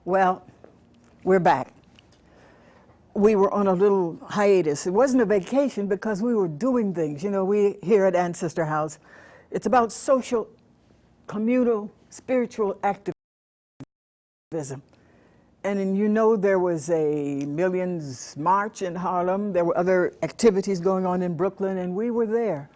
Well, we're back. We were on a little hiatus. It wasn't a vacation because we were doing things. You know, we here at Ancestor House, it's about social, communal, spiritual activism. And you know, there was a Millions March in Harlem. There were other activities going on in Brooklyn, and we were there.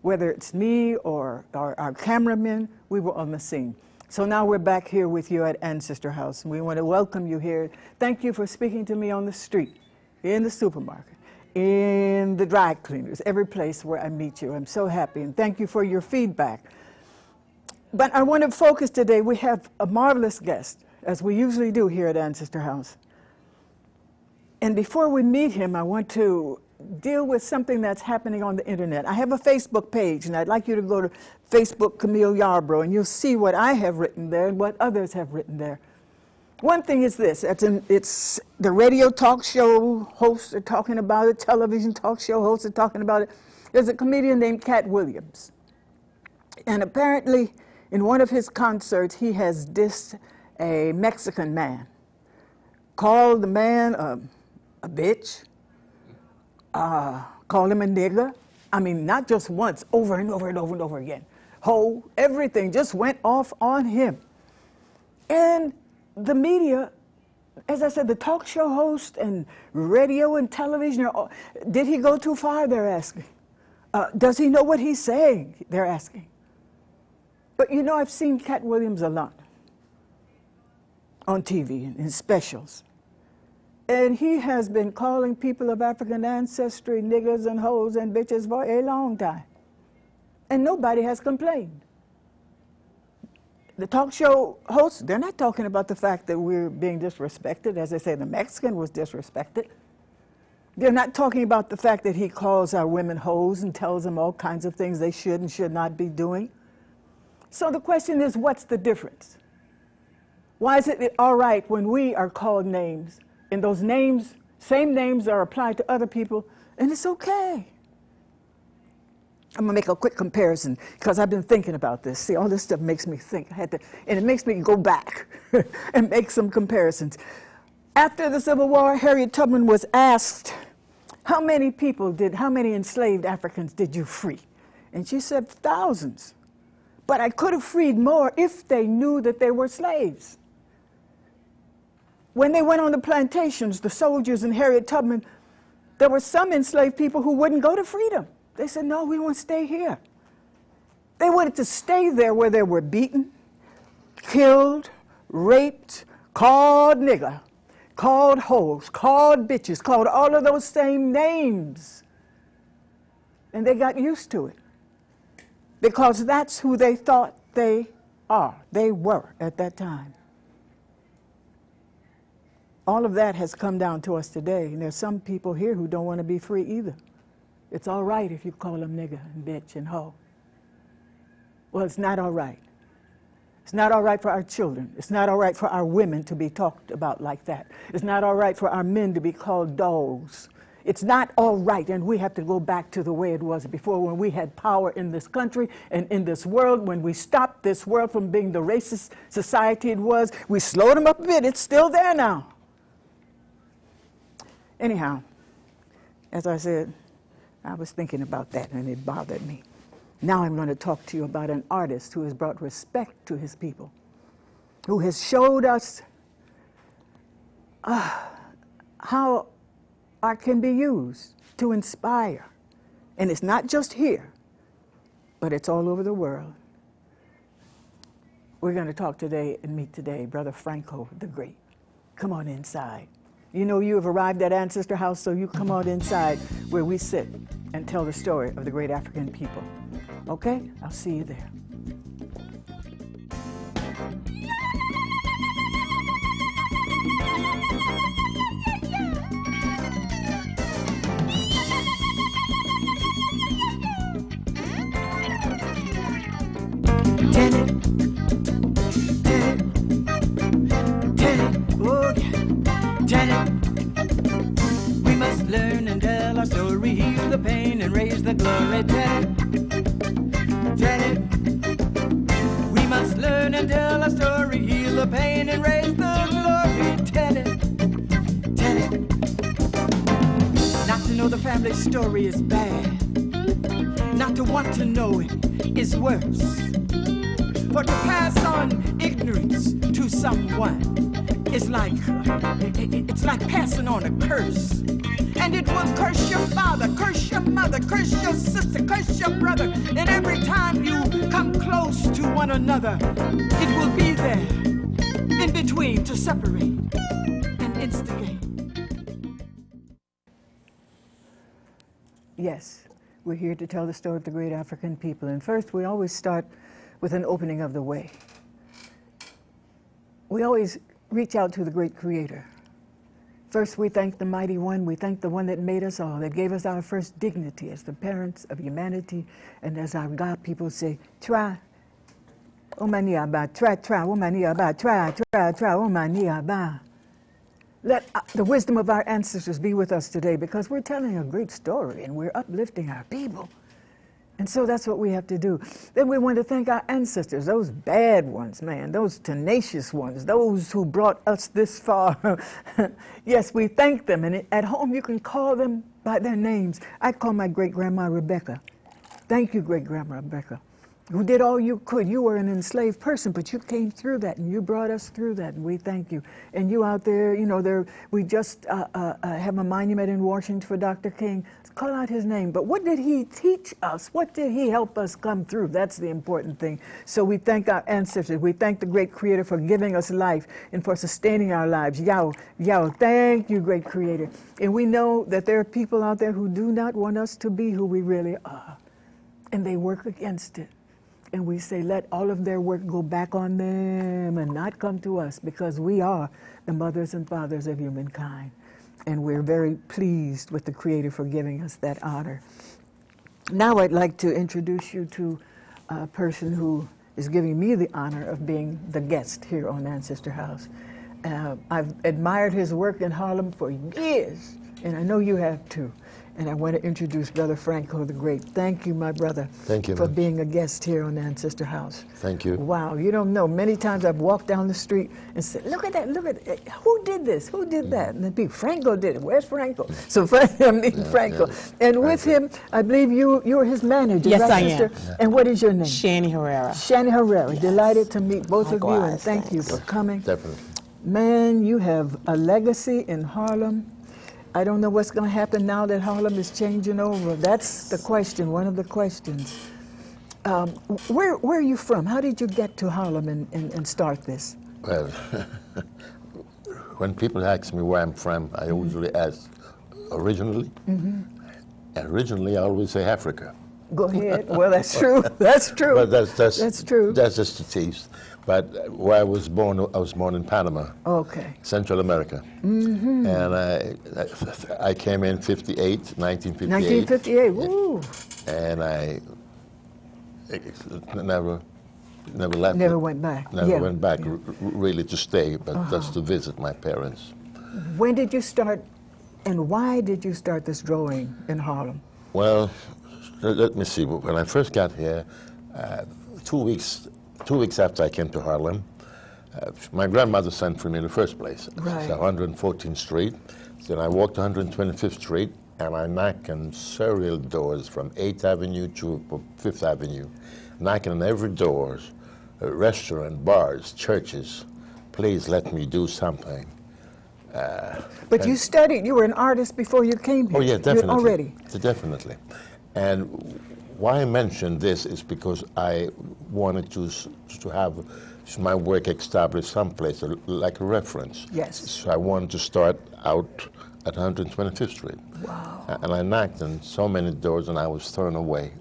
Whether it's me or our cameramen, we were on the scene. So now we're back here with you at Ancestor House, and we want to welcome you here. Thank you for speaking to me on the street, in the supermarket, in the dry cleaners, every place where I meet you. I'm so happy, and thank you for your feedback. But I want to focus today. We have a marvelous guest, as we usually do here at Ancestor House. And before we meet him, I want to deal with something that's happening on the internet. I have a Facebook page, and I'd like you to go to Facebook Camille Yarbrough, and you'll see what I have written there and what others have written there. One thing is this, it's the radio talk show hosts are talking about it, television talk show hosts are talking about it. There's a comedian named Cat Williams. And apparently, in one of his concerts, he has dissed a Mexican man, called the man a bitch, called him a nigger. I mean, not just once, over and over and over and over again. Ho, everything just went off on him. And the media, as I said, the talk show host and radio and television, did he go too far, they're asking. Does he know what he's saying, they're asking. But you know, I've seen Cat Williams a lot on TV, in specials. And he has been calling people of African ancestry niggers and hoes and bitches for a long time. And nobody has complained. The talk show hosts, they're not talking about the fact that we're being disrespected. As I say, the Mexican was disrespected. They're not talking about the fact that he calls our women hoes and tells them all kinds of things they should and should not be doing. So the question is, what's the difference? Why is it all right when we are called names, and those names, same names are applied to other people, and it's okay? I'm gonna make a quick comparison because I've been thinking about this. See, all this stuff makes me think. And it makes me go back and make some comparisons. After the Civil War, Harriet Tubman was asked, how many enslaved Africans did you free? And she said, thousands. But I could have freed more if they knew that they were slaves. When they went on the plantations, the soldiers and Harriet Tubman, there were some enslaved people who wouldn't go to freedom. They said, no, we want to stay here. They wanted to stay there where they were beaten, killed, raped, called nigger, called hoes, called bitches, called all of those same names. And they got used to it because that's who they thought they were at that time. All of that has come down to us today, and there's some people here who don't want to be free either. It's all right if you call them nigger and bitch and hoe. Well, it's not all right. It's not all right for our children. It's not all right for our women to be talked about like that. It's not all right for our men to be called dogs. It's not all right, and we have to go back to the way it was before, when we had power in this country and in this world, when we stopped this world from being the racist society it was. We slowed them up a bit. It's still there now. Anyhow, as I said, I was thinking about that and it bothered me. Now I'm going to talk to you about an artist who has brought respect to his people, who has showed us how art can be used to inspire. And it's not just here, but it's all over the world. We're going to talk today and meet today Brother Franco the Great. Come on inside. You know you have arrived at Ancestor House, so you come on inside where we sit and tell the story of the great African people. Okay? I'll see you there. We must learn and tell our story, heal the pain and raise the glory. Tell it. We must learn and tell our story, heal the pain and raise the glory. know the family story is bad. Not to want to know it is worse. For to pass on ignorance to someone is like, it's like passing on a curse. And it will curse your father, curse your mother, curse your sister, curse your brother. And every time you come close to one another, it will be there in between to separate and instigate. Yes, we're here to tell the story of the great African people. And first, we always start with an opening of the way. We always reach out to the great Creator. First, we thank the Mighty One. We thank the one that made us all, that gave us our first dignity as the parents of humanity. And as our God people say, try. Omaniaba, try, omaniaba, try, omaniaba. Let the wisdom of our ancestors be with us today, because we're telling a great story and we're uplifting our people. And so that's what we have to do. Then we want to thank our ancestors, those bad ones, man, those tenacious ones, those who brought us this far. Yes, we thank them. And at home, you can call them by their names. I call my great-grandma Rebecca. Thank you, great-grandma Rebecca. You did all you could. You were an enslaved person, but you came through that, and you brought us through that, and we thank you. And you out there, you know, we just have a monument in Washington for Dr. King. Call out his name. But what did he teach us? What did he help us come through? That's the important thing. So we thank our ancestors. We thank the great Creator for giving us life and for sustaining our lives. Yao, thank you, great Creator. And we know that there are people out there who do not want us to be who we really are, and they work against it. And we say, let all of their work go back on them and not come to us, because we are the mothers and fathers of humankind. And we're very pleased with the Creator for giving us that honor. Now I'd like to introduce you to a person who is giving me the honor of being the guest here on Ancestor House. I've admired his work in Harlem for years, and I know you have too. And I want to introduce Brother Franco the Great. Thank you, my brother, Thank you, for man. being a guest here on Ancestor House. Thank you. Wow, you don't know. Many times I've walked down the street and said, look at that, who did this, who did that? And then people, Franco did it, where's Franco? So I'm meeting Franco. Yeah. And with him, I believe you were his manager, Yes, right, I sister? am. Yeah. And what is your name? Shani Herrera. Shani Herrera. Yes. Delighted to meet both of you, and Likewise, thank you thanks. for coming. Definitely. Man, you have a legacy in Harlem. I don't know what's going to happen now that Harlem is changing over. That's the question, one of the questions. Where are you from? How did you get to Harlem and start this? Well, when people ask me where I'm from, I usually ask originally. Originally, I always say Africa. Go ahead. Well, that's true. That's true. But that's true. That's just the tease. But where I was born in Panama, Okay. Central America. And I came in 1958. 1958. Woo. And I never left. Never went back. Never went back really to stay, but just to visit my parents. When did you start, and why did you start this drawing in Harlem? Well, let me see. When I first got here, 2 weeks after I came to Harlem, my grandmother sent for me in the first place. Right. It's 114th Street. Then I walked 125th Street, and I knocked on several doors from 8th Avenue to 5th Avenue, knocking on every door, restaurant, bars, churches. Please let me do something. But you studied. You were an artist before you came here. Oh, yeah, definitely. Already. Definitely. And why I mentioned this is because I wanted to have my work established someplace, like a reference. Yes. So I wanted to start out at 125th Street. Wow. And I knocked on so many doors, and I was thrown away.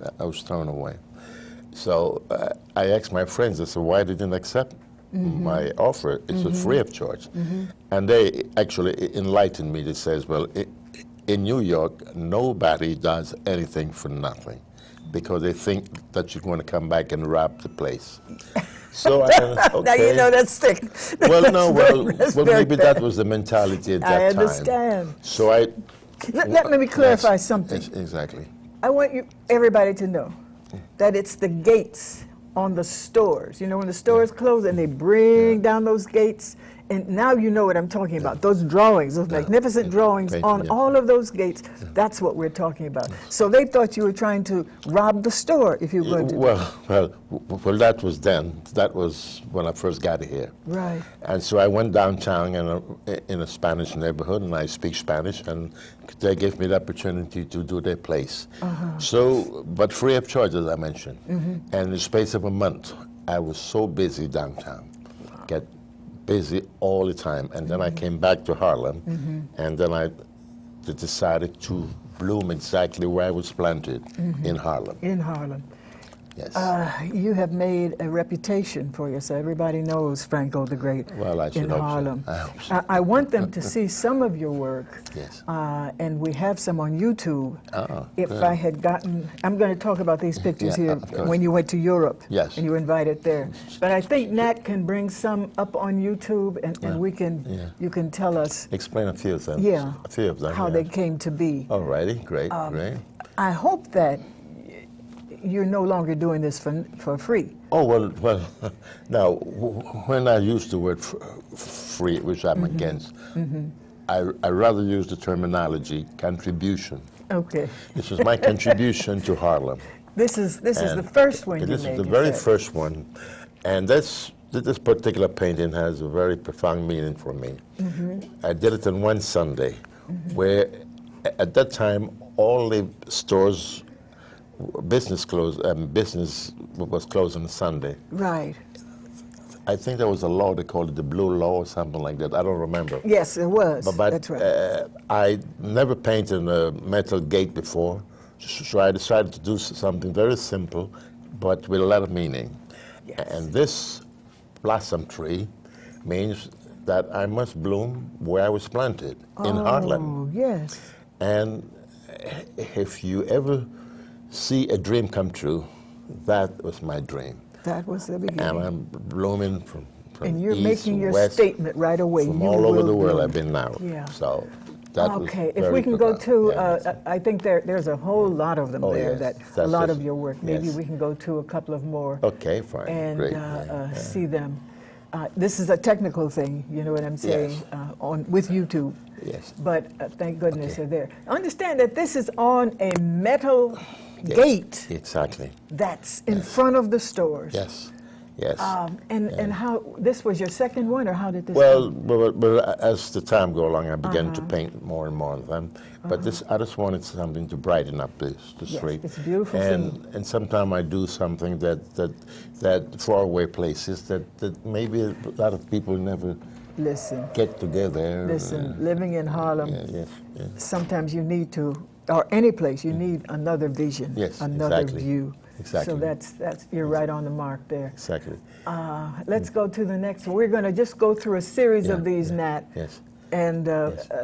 So I asked my friends, I said, why didn't they accept my offer? It's free of charge. And they actually enlightened me. They says, well, in New York, nobody does anything for nothing, because they think that you're going to come back and rob the place. So okay. Now you know that's thick. Well, no, well, maybe bad. that was the mentality at that time. I understand. So I... Let me clarify something. Yes, exactly. I want everybody to know that it's the gates on the stores. You know, when the stores close and they bring down those gates, And now you know what I'm talking about. Those drawings, those magnificent drawings on all of those gates, that's what we're talking about. So they thought you were trying to rob the store if you were going to. Well, that was then. That was when I first got here. Right. And so I went downtown in a Spanish neighborhood, and I speak Spanish, and they gave me the opportunity to do their place. So, but free of charge, as I mentioned. And in the space of a month, I was so busy downtown. Get busy all the time. And then I came back to Harlem, and then I decided to bloom exactly where I was planted, in Harlem. In Harlem. Yes. You have made a reputation for yourself. Everybody knows Franco the Great in Harlem. So. I hope so. I want them to see some of your work. Yes. And we have some on YouTube. If good. I had gotten, I'm going to talk about these pictures here of course. when you went to Europe. Yes. And you were invited there. But I think Nat can bring some up on YouTube, and we can, you can tell us. Explain a few of them. Yeah. A few of them. How they came to be. All righty, great, great. I hope that you're no longer doing this for free. Oh, well, now, when I use the word free, which I'm against, I rather use the terminology contribution. Okay. This is my contribution to Harlem. This is the first one you made. This is the very first one, and this particular painting has a very profound meaning for me. I did it on one Sunday, where at that time all the stores, business was closed on a Sunday. Right. I think there was a law, they called it the blue law or something like that. I don't remember. Yes, it was. But that's right. I never painted a metal gate before, so I decided to do something very simple, but with a lot of meaning. Yes. And this blossom tree means that I must bloom where I was planted, in Harlem. Oh, yes. And if you ever see a dream come true, that was my dream. That was the beginning. And I'm blooming from and you're east making your west, statement right away. from you all over the will world bloom. I've been now. Yeah. So that Okay, was if very we can go profound. to, Yeah. I think there's a whole lot of them Oh, there, yes. that a That's lot just- of your work. Maybe yes. we can go to a couple of more Okay, fine. and Great. Yeah. see them. This is a technical thing, you know what I'm saying, Yes. with YouTube. Yes. But thank goodness Okay. they're there. Understand that this is on a metal gate Exactly. that's in front of the stores. Yes. Yes. And how, this was your second one, or how did this Well, go? but as the time go along, I began to paint more and more of them. But I just wanted something to brighten up the street. It's a beautiful and sometimes I do something that faraway places that maybe a lot of people never Listen, get together. living in Harlem, Yes. sometimes you need to, or any place, you need another vision, Yes, another exactly. view. Exactly. So that's you're right on the mark there. Exactly. Let's go to the next one. We're going to just go through a series of these, Nat, Yes. and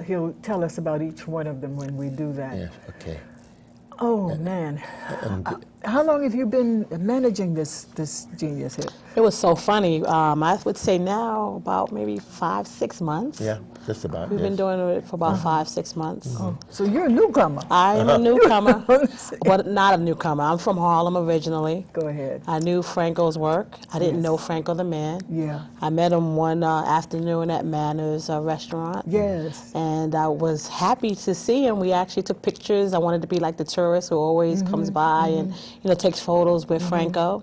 he'll tell us about each one of them when we do that. Yes. Okay. Oh, man. How long have you been managing this genius here? It was so funny. I would say now about maybe 5-6 months. Yeah. Just about. We've been doing it for about 5-6 months. So you're a newcomer. I am a newcomer, but not a newcomer. I'm from Harlem originally. Go ahead. I knew Franco's work. I didn't know Franco the man. Yeah. I met him one afternoon at Manners restaurant. Yes. And I was happy to see him. We actually took pictures. I wanted to be like the tourist who always comes by and takes photos with Franco.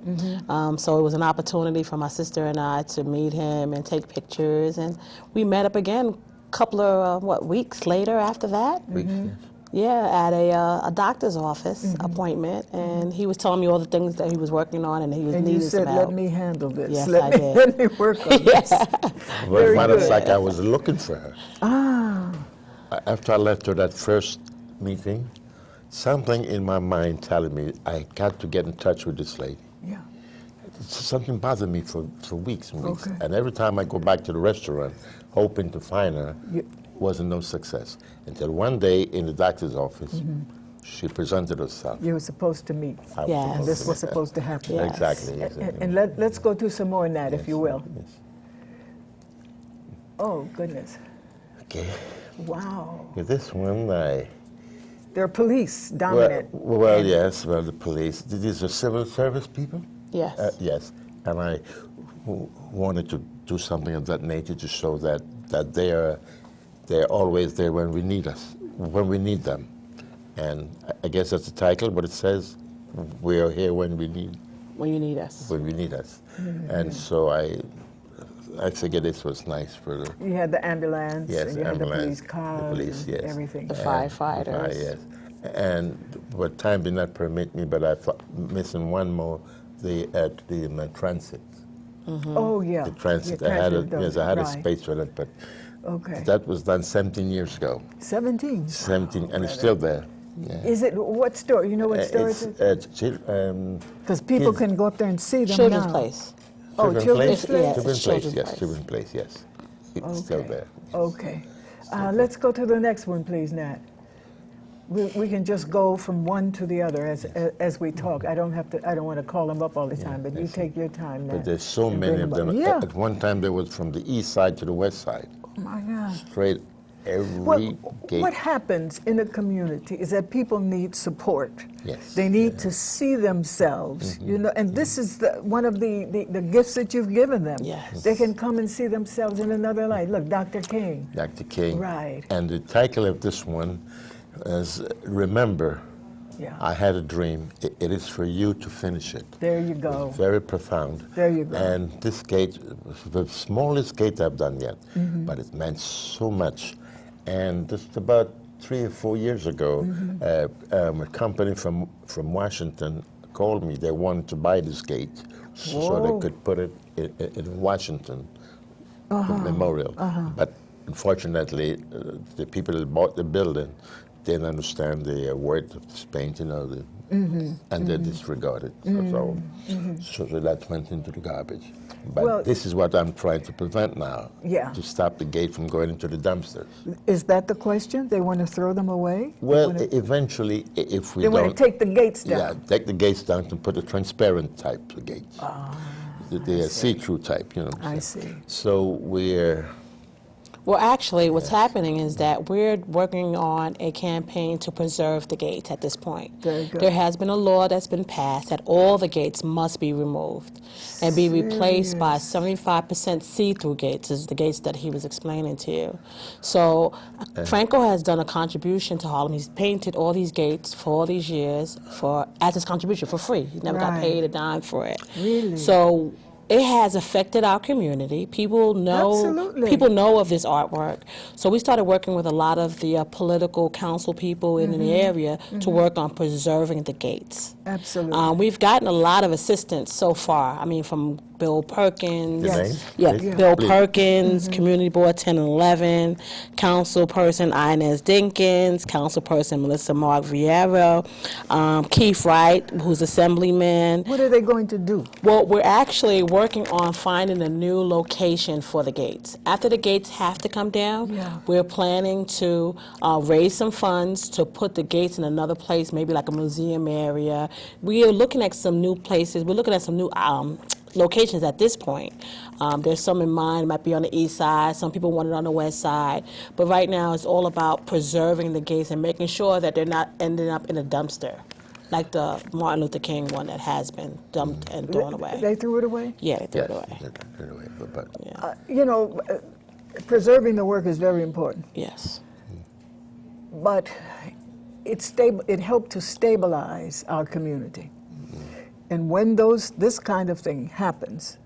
So it was an opportunity for my sister and I to meet him and take pictures. And we met up again a couple of weeks later after that. Yeah, at a doctor's office appointment, and he was telling me all the things that he was working on, and he was And needing you said, some let help. me handle this. Yes, let I me, did. Let me work on this. Well, matter of good. fact, I was looking for her. Ah. After I left her that first meeting, something in my mind telling me I got to get in touch with this lady. Yeah. Something bothered me for weeks and weeks. Okay. And every time I go back to the restaurant, hoping to find her, You- wasn't no success. Until one day in the doctor's office, she presented herself. You were supposed to meet. I was Yes. supposed This to was meet her. supposed to happen. Yeah. Exactly. And let's go through some more on that, if you will. Yes. Oh, goodness. Okay. Wow. With this one, They're police dominant. well, yes, well, the police. These are civil service people? Yes. Yes. And I wanted do something of that nature to show that they're always there when we need us, when we need them. And I guess that's the title, but it says we are here when we need. When you need us. When we need us. And so I figured this was nice for the... You had the ambulance, Yes, and you ambulance, had the police cars, the police, and yes. everything. The firefighters. Yes. And but time did not permit me, but I thought missing one more, the transit. Oh, yeah. The transit. Yeah, I had right. a space for that, but Okay. that was done 17 years ago. 17? 17, and it's still there. Yeah. Is it, what store? You know what store it is? Because people can go up there and see them Children's now. Place. Oh, Children's Yeah, Place? it's Children's Place, Children's yes. Place. Children's Place, yes. It's still there. Okay. Let's go to the next one, please, Nat. We can just go from one to the other as we talk. I don't want to call them up all the time, but you take your time, Nat. But there's so and many bring of them. Yeah. At one time, there was from the east side to the west side. Oh, my God. Straight every Well, gate. what happens in a community is that people need support. Yes. They need to see themselves, you know, and this is one of the gifts that you've given them. Yes. They can come and see themselves in another light. Look, Dr. King. Dr. King. Right. And the title of this one is Remember, Yeah. I Had a Dream. It is for you to finish it. There you go. It's very profound. There you go. And this gate was the smallest gate I've done yet, but it meant so much. And just about 3 or 4 years ago, a company from Washington called me. They wanted to buy this gate so Whoa. they could put it in Washington Memorial. But unfortunately, the people that bought the building didn't understand the worth of this paint, you know, and they disregarded. So that went into the garbage. But Well, this is what I'm trying to prevent now. Yeah. To stop the gate from going into the dumpsters. Is that the question? They want to throw them away? Well, eventually, if we They don't... want to take the gates down. Yeah, take the gates down and put a transparent type of gates. The see-through type, you know. I see. So we're... Well, actually, what's happening is that we're working on a campaign to preserve the gates at this point. Very good. There has been a law that's been passed that all the gates must be removed and be replaced by 75% see-through gates, is the gates that he was explaining to you. So Franco has done a contribution to Harlem. He's painted all these gates for all these years as his contribution for free. He never got Right. paid a dime for it. Really? So it has affected our community. People know of this artwork. So we started working with a lot of the political council people in the area to work on preserving the gates. Absolutely. We've gotten a lot of assistance so far. I mean, from Bill Perkins. The Yes. name? Yeah, Please. Bill Please. Perkins, Community Board 10 and 11, Councilperson Inez Dinkins, Councilperson Melissa Mark Vieira, Keith Wright, who's Assemblyman. What are they going to do? Well, we're actually working on finding a new location for the gates. After the gates have to come down, we're planning to raise some funds to put the gates in another place, maybe like a museum area. We are looking at some new places. We're looking at some new locations at this point. There's some in mind, might be on the east side, some people want it on the west side, but right now it's all about preserving the gates and making sure that they're not ending up in a dumpster, like the Martin Luther King one that has been dumped and thrown away. They threw it away? Yeah, they threw it Yes, away. they threw it away, but Yeah. You know, preserving the work is very important, Yes. but it helped to stabilize our community. And when this kind of thing happens,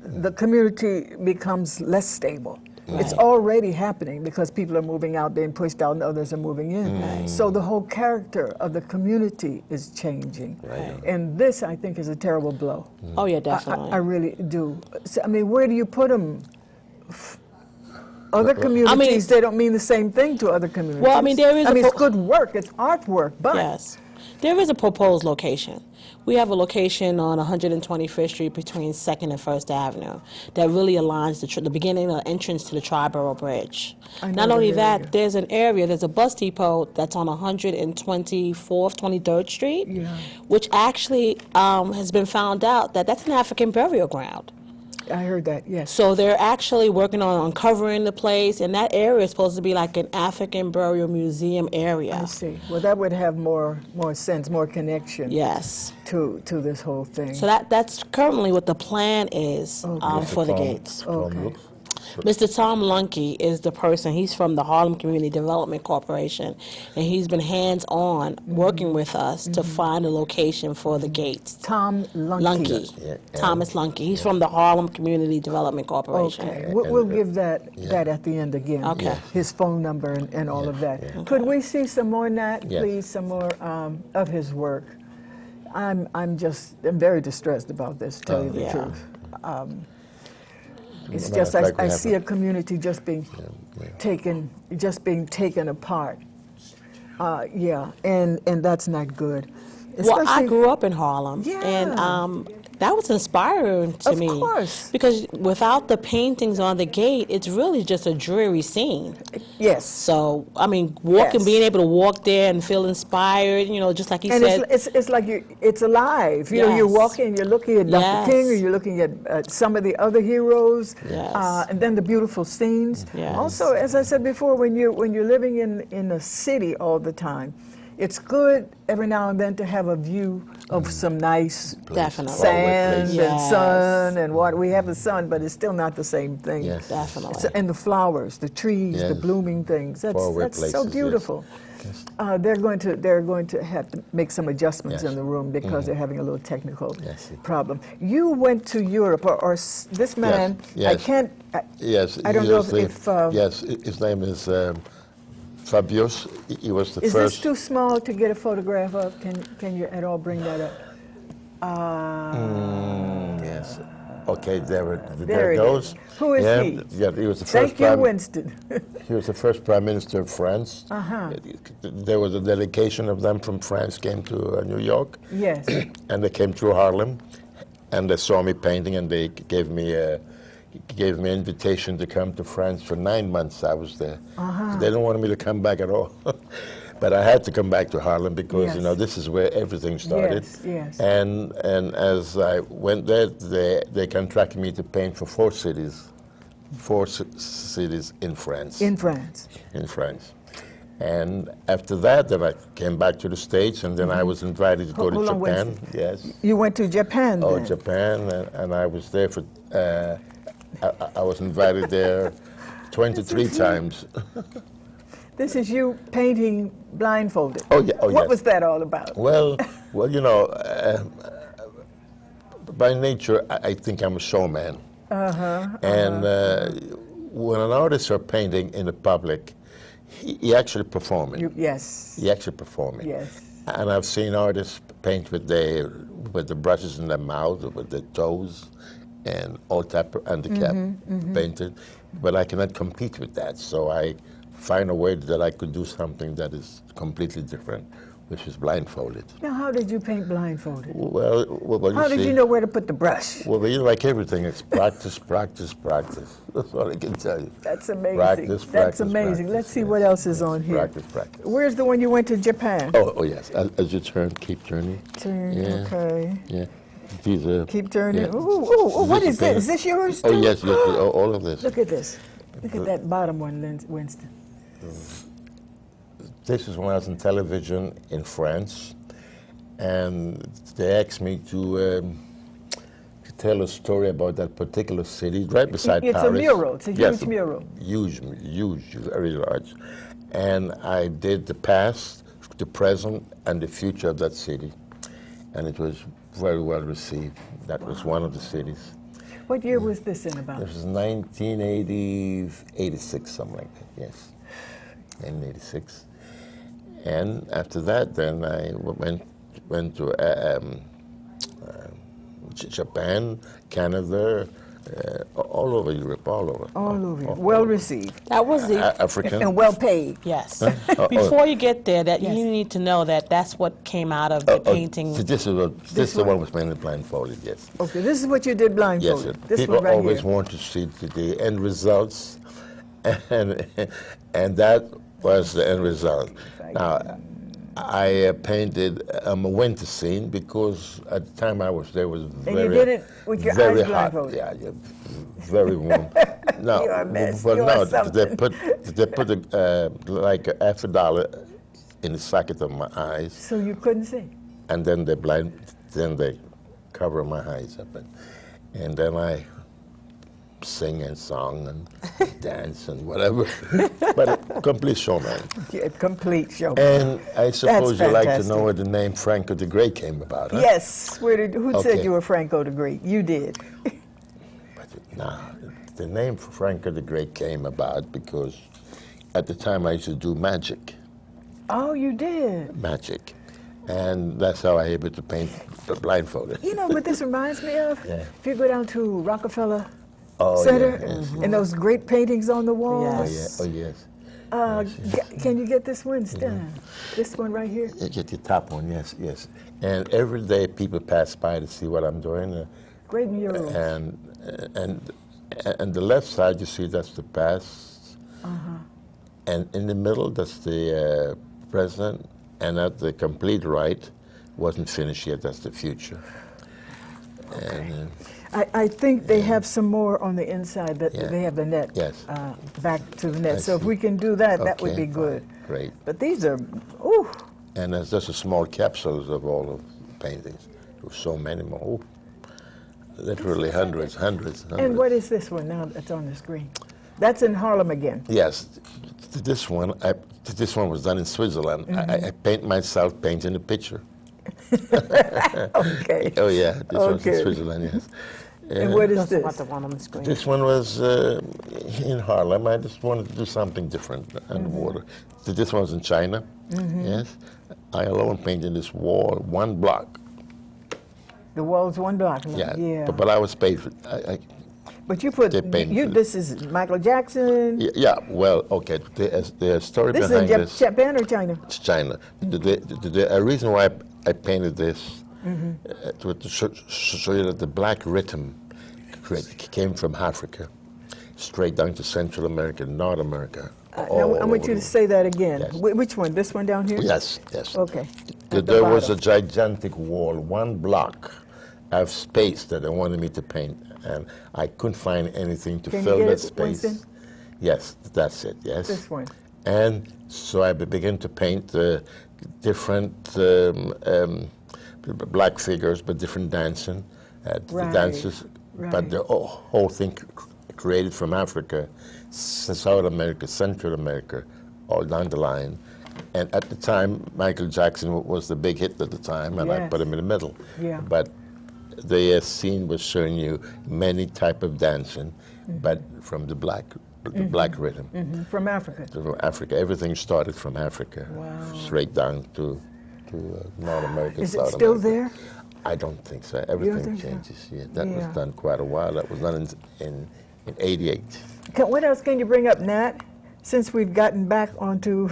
the community becomes less stable. It's already happening because people are moving out, being pushed out, and others are moving in. So the whole character of the community is changing. And this, I think, is a terrible blow. Oh, yeah, definitely. I really do. So, I mean, where do you put them? Other communities, they don't mean the same thing to other communities. Well, I mean, there is it's good work, it's artwork, but... Yes. There is a proposed location. We have a location on 125th Street between 2nd and 1st Avenue that really aligns the beginning of the entrance to the Triborough Bridge. Not only that, there's a bus depot that's on 124th, 23rd Street, which actually has been found out that that's an African burial ground. I heard that, yes. So they're actually working on uncovering the place, and that area is supposed to be like an African burial museum area. I see. Well, that would have more sense, more connection. Yes. To this whole thing. So that's currently what the plan is for the gates. Okay. Mr. Tom Lunkey is the person. He's from the Harlem Community Development Corporation, and he's been hands-on working with us to find a location for the gates. Tom Lunkey. Yeah, Thomas Lunkey. He's from the Harlem Community Development Corporation. Okay, we'll give that at the end again. Okay. Yeah. His phone number and all of that. Yeah. Could we see some more, Nat, please? Some more of his work. I'm very distressed about this, to tell you the truth. It's just I see a community just being taken apart. And that's not good. Well, I grew up in Harlem, Yeah. and that was inspiring to me. Of course. Because without the paintings on the gate, it's really just a dreary scene. Yes. So, I mean, Yes. being able to walk there and feel inspired, just like he And said. it's like it's alive. You know, you're Yes. walking, you're looking at Dr. Yes. King, or you're looking at some of the other heroes, Yes. and then the beautiful scenes. Yes. Also, as I said before, when you're living in a city all the time, it's good every now and then to have a view of some nice Definitely. sand Yes. and sun and water. We have the sun, but it's still not the same thing. Yes. Definitely. And the flowers, the trees, the Yes. blooming things. That's so places, yes. beautiful. Yes. They're going to have to make some adjustments Yes. in the room because they're having a little technical Yes. problem. You went to Europe, or this man. Yes. I can't. Yes. I don't know if yes, his name is Fabius. He was the is first. this too small to get a photograph of? Can you at all bring that up? Yes. Okay, there There it it goes. is. Who is he? Yeah, he was the first Thank you, prime. Winston. He was the first prime minister of France. There was a delegation of them from France came to New York. Yes. And they came through Harlem, and they saw me painting, and they gave me an invitation to come to France for 9 months. I was there. They didn't want me to come back at all. But I had to come back to Harlem because Yes. This is where everything started. Yes. And as I went there, they contracted me to paint for 4 cities in France. In France. In France. And after that, then I came back to the States, and then I was invited to go to Hold on, Japan. Winston. Yes. You went to Japan Oh, then? Japan, and I was there for. I was invited there 23 times. This is you painting blindfolded. Oh yeah. Oh What yes. was that all about? Well, by nature, I think I'm a showman. And when an artist are painting in the public, he actually performing. Yes. He actually performing. Yes. And I've seen artists paint with the brushes in their mouth, or with their toes, and all type of handicap painted. But I cannot compete with that, so I find a way that I could do something that is completely different, which is blindfolded. Now, how did you paint blindfolded? Well, How did you know where to put the brush? Well, like everything, it's practice, practice, practice. That's all I can tell you. That's amazing. Practice, That's practice, amazing. practice, Let's see yes. what else is on here. Practice, practice. Where's the one you went to Japan? Oh yes. As you turn, keep turning. Turn, Yeah. okay. Yeah. These are. Keep turning. Yeah. Ooh, what is This is this? paint. Is this yours Oh too? yes, all of this. Look at this. Look at that bottom one, Winston. This is when I was on television in France, and they asked me to tell a story about that particular city, right beside It's Paris. a mural. It's a Yes, huge mural. Huge, very large. And I did the past, the present, and the future of that city. And it was very well received. That was one of the cities. What year was this in about? This was 1986, something like that, yes. 1986. And after that, then I went to Japan, Canada, all over Europe, all over. All over. Well received. That was the African. And well paid. yes. Oh, Before you get there, that Yes. you need to know that's what came out of the painting. So this is the one was mainly blindfolded, yes. Okay, this is what you did Yes, blindfolded. This people one right always here. want to see the end results, and that was the end result. Now, I painted a winter scene because at the time I was there it was very And you did it with your very eyes hot. blindfolded. Yeah, very warm. No, You're a mess. but You no, are they something. put like half a dollar in the socket of my eyes, So you couldn't see. and then they cover my eyes up, and then I sing and song and dance and whatever, but a complete showman. Yeah, complete show. And I suppose you like to fantastic. know where the name Franco the Great came about, huh? Yes. Who said Okay. you were Franco the Great? You did. But no, the name Franco the Great came about because at the time I used to do magic, Oh, you did. and that's how I able to paint blindfolded. You know what this reminds me of? Yeah. If you go down to Rockefeller Oh, Center yeah, yes, and those great paintings on the wall. Oh Yes. yeah, oh yes. Can you get this one, Stan? This one right here? You get the top one, yes. And every day people pass by to see what I'm doing. Great murals. And the left side, you see, that's the past. And in the middle, that's the present. And at the complete right, wasn't finished yet, that's the future. And, I think they have some more on the inside. That Yeah. they have the net. Yes. Back to the net. I So if see. we can do that, that would Okay, be good. fine. Great. But these are, ooh, And there's just a small capsules of all of the paintings. There were so many more. Ooh. Literally hundreds. And what is this one now that's on the screen? That's in Harlem again. Yes, this one was done in Switzerland. I paint myself painting the picture. Okay. Oh yeah, this one's in Okay. Switzerland, yes. And what is That's this? about the one on the screen. This one was in Harlem. I just wanted to do something different underwater. This one was in China, yes. I alone painted this wall, one block. The wall's one block. Yeah, But I was paid for But you put, They painted it. this is Michael Jackson. yeah, well, okay. The story This is behind in this. Japan or China? It's China. The reason why I painted this to show you that the black rhythm came from Africa, straight down to Central America, North America. Now, I want you to say that again. Yes. Which one? This one down here? Yes. Okay. At the There was a bottom. gigantic wall, one block of space that they wanted me to paint, and I couldn't find anything to Can you fill get that it, space. Winston? Yes, that's it. Yes. This one. And so I began to paint different black figures, but different dancing, the Right, dances, right. but the whole thing created from Africa, South America, Central America, all down the line. And at the time, Michael Jackson was the big hit at the time, and I Yes. put him in the middle. Yeah. But the scene was showing you many type of dancing, but from the black rhythm. From Africa. From Africa. Everything started from Africa, Wow. straight down to North America. Is it South still America. there? I don't think so. don't Everything think so? changes. Yeah, that was Yeah. done quite a while. That was done in '88. What else can you bring up, Nat? Since we've gotten back onto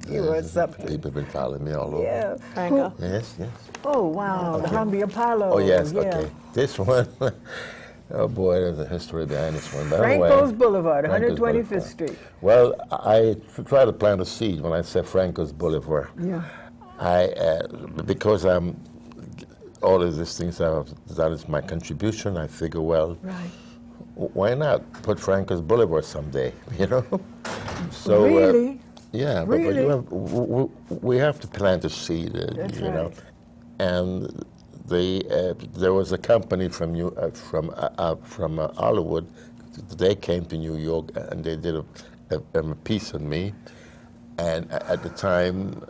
you or something. People have been following me all over. Yeah. Franco. Yes. Oh, wow. The Humvee Apollo. Oh yes. Yeah. Okay. This one. Oh boy, there's a history behind this one. But Franco's anyway, Boulevard, Franco's 125th Boulevard. Street. Well, I try to plant a seed when I say Franco's Boulevard. Yeah. Because all of these things that is my contribution. I figure, well, Right. why not put Franco's Boulevard someday? You know. So Really? yeah, Really? but we have to plant a seed. That's you know, right. and there was a company from Hollywood. They came to New York and they did a piece on me. And at the time,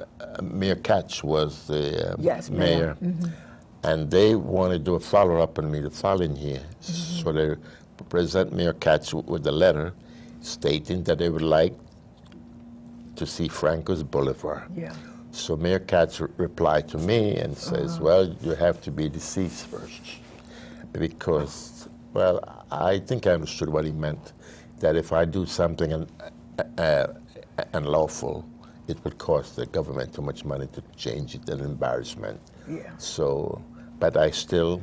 Mayor Katz was the Yes, mayor. And they wanted to do a follow-up on me the following year. So they present Mayor Katz with a letter stating that they would like to see Franco's Boulevard. Yeah. So Mayor Katz replied to me and says, well, you have to be deceased first. Because, well, I think I understood what he meant, that if I do something unlawful, it would cost the government too much money to change it, an embarrassment. Yeah. So, but I still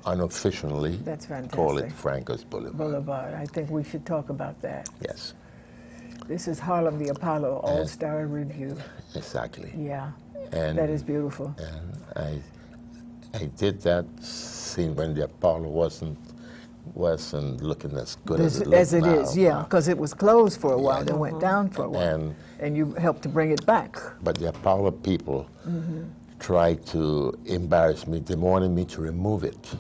unofficially That's call it fantastic. Franco's Boulevard. Boulevard. I think we should talk about that. Yes. This is Harlem, the Apollo All-Star Review. Exactly. Yeah, And that is beautiful. And I did that scene when the Apollo wasn't looking as good as it looks now. Is, yeah, because it was closed for a while, Yeah. then went down for a while, and you helped to bring it back. But the Apollo people tried to embarrass me. They wanted me to remove it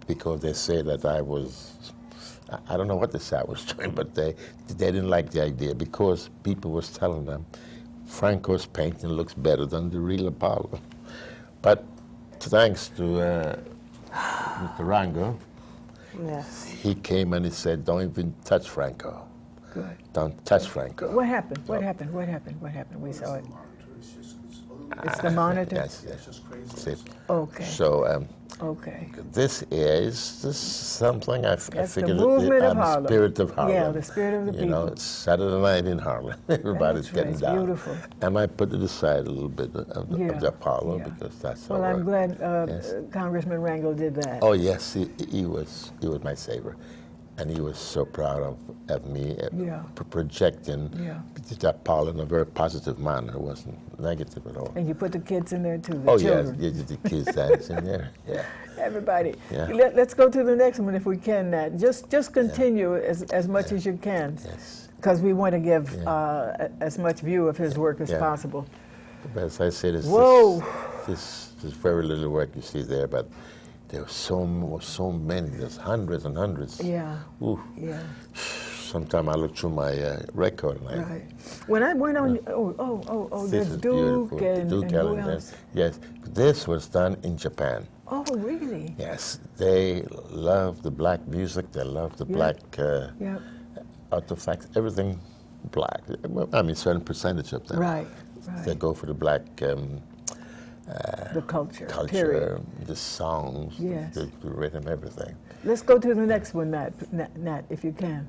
because they say that I don't know what they said I was doing, but they didn't like the idea because people was telling them Franco's painting looks better than the real Apollo. But thanks to Mr. Rango, Yes. he came and he said, don't even touch Franco. Good. Don't touch Franco. What happened? What happened? What happened? What happened? We saw it. It's the monitor? Yes, yes. See? Okay. So Okay. this is something I That's the figured movement of the Harlem. spirit of Harlem. Yeah, the spirit of the You people. know, it's Saturday night in Harlem. Everybody's That's right, getting it's down. beautiful. And I put it aside a little bit of the Apollo yeah. because that's Well, all I'm right. glad Yes. Congressman Rangel did that. Oh yes, he was my savior, and he was so proud of me Yeah. projecting Yeah. the Apollo in a very positive manner. It wasn't negative at all. And you put the kids in there too, the Oh children. yes, the kids dance in there. Yeah. Everybody. Yeah. Let's go to the next one if we can, Nat. Just continue as much as you can. Yes. Because we want to give as much view of his work as Yeah. possible. But as I said, Whoa. this very little work you see there, but there were so many. There's hundreds and hundreds. Yeah. Ooh. Yeah. Sometimes I look through my record and Right. When I went on, this there's is Duke beautiful. and, Duke and who Ellington. else? Yes, this was done in Japan. Oh, really? Yes, they love the black music. They love the black Yep. artifacts. Everything black. I mean, certain percentage of them. Right. They Right. go for the black The culture. culture, Period. the songs, Yes. the rhythm, everything. Let's go to the next one, Nat, if you can.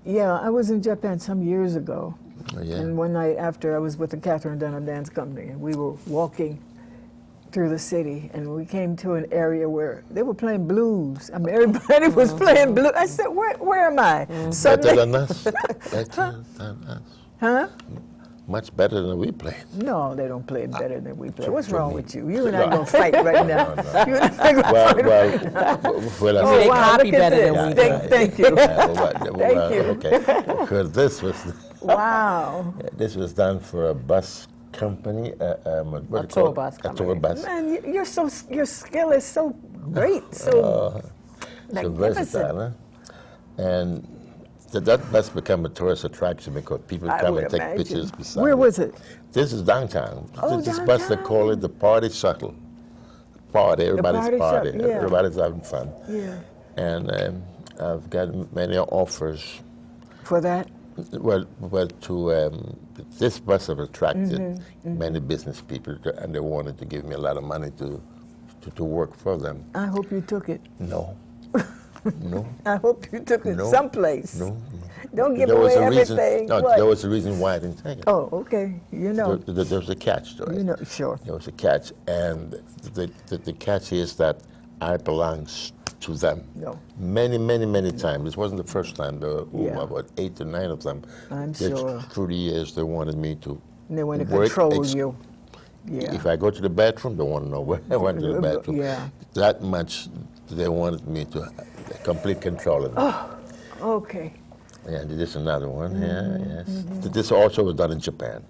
Yeah, I was in Japan some years ago. Oh, yeah. And one night after, I was with the Catherine Dunham Dance Company, and we were walking through the city, and we came to an area where they were playing blues. I mean, everybody was playing blues. I said, where am I? Better Suddenly, than us. Better than us. huh? Much better than we play. No, they don't play it better than we play. What's for wrong me. with you? You and I gonna fight right now. No. You and I gonna fight. Well, Oh, They wow, copy look at better than this. we do. Thank you. Thank you. Okay, because this was Wow. this was done for a bus company. What do you tour call it? bus A tour company. bus. Man, your skill is so great, so So magnificent. versatile, huh? And that bus become a tourist attraction because people I come would and take imagine. pictures beside Where it. was it? This is downtown. Oh, This bus they call it the party shuttle. Party, everybody's party party. shuttle, yeah. Everybody's having fun. Yeah. And I've got many offers. For that? Well, this bus have attracted many business people, and they wanted to give me a lot of money to work for them. I hope you took it. No, no, I hope you took it No. someplace. no. Don't give There was away a reason. everything. No, What? there was a reason why I didn't take it. Oh, okay. You know. There was a catch to it. You know, sure. There was a catch, and the catch is that I belong to them. No. Many times. This wasn't the first time. There were Yeah. about 8 or 9 of them. I'm That sure. Through the years, they wanted me to And they want to work control you. Yeah. If I go to the bathroom, they want to know where I went to the bathroom. Yeah. That much, they wanted me to have complete control of it. Okay. Yeah, this is another one. Yeah, yes. This also was done in Japan.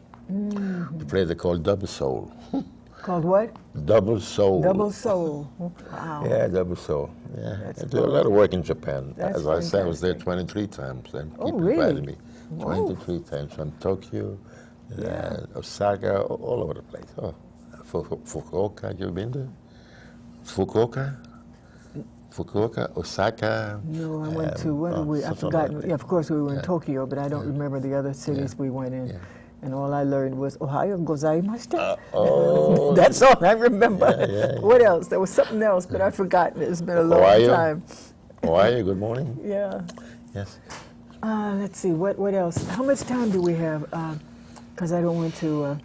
The play they call Double Soul. Called what? Double Soul. Double Soul. Wow. Yeah, Double Soul. Yeah, That's I do a lot of work in Japan. That's As I said, I was there fantastic. 23 times, and Oh, people really? invited me 23 times from Tokyo, Osaka, all over the place. Oh, Fukuoka, you been there? Fukuoka, Osaka. No, I went to, what did we, I've something forgotten. like that. Yeah, of course we were in Tokyo, but I don't remember the other cities we went in. Yeah. And all I learned was, Ohio gozaimashita. Oh, That's all I remember. yeah. What else? There was something else, but I've forgotten it. It's been a long Ohio? time. how are you? Good morning. Yeah. Yes. Let's see, what else? How much time do we have? Because I don't want to,